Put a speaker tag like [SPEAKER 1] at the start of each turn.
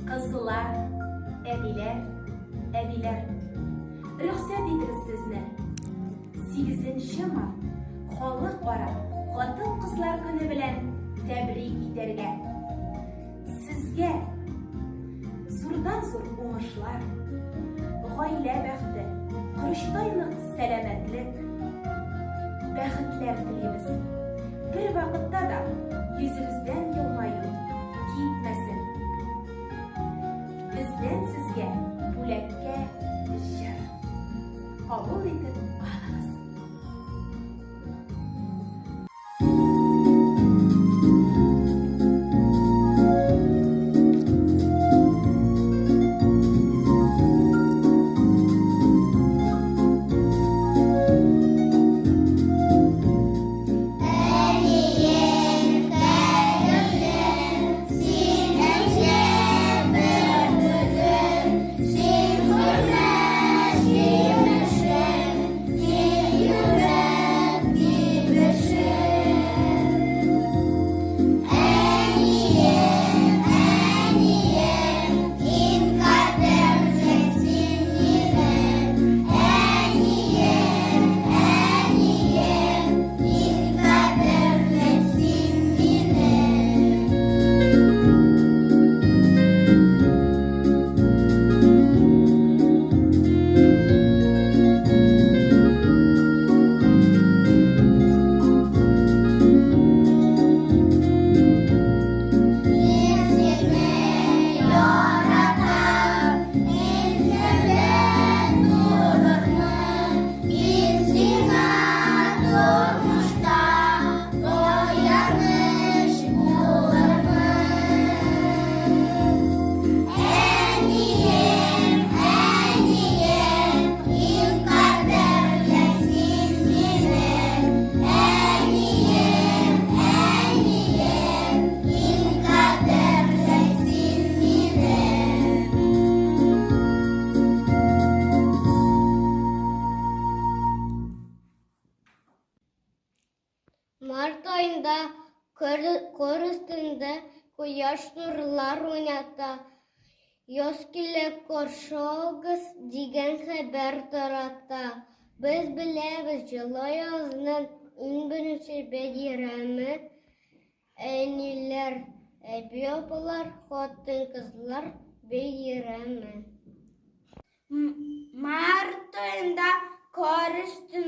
[SPEAKER 1] кызлар, әбиләр, рөхсәт итегез сезне 8 март халыкара хатын-кызлар көне белән тәбрик итәргә. Сезгә зурдан-зур уңышлар, гаилә бәхте, корычтайлык сәламәтлек, бәхетләр телибез. Бер вакытта да йөзегездән елмаю китмәсен. Бездән сезгә бүләккә җыр. Кабул итеп алыгыз.
[SPEAKER 2] Март ayında kor üstünde koyaş nurlar oynata. Yoz kile koşoguz digen haber tarata. Biz bilemiz жылы yazının en birinci beyremi. Eniler, әби апалар, хатын kızlar beyremi.
[SPEAKER 3] Март ayında kor üstünde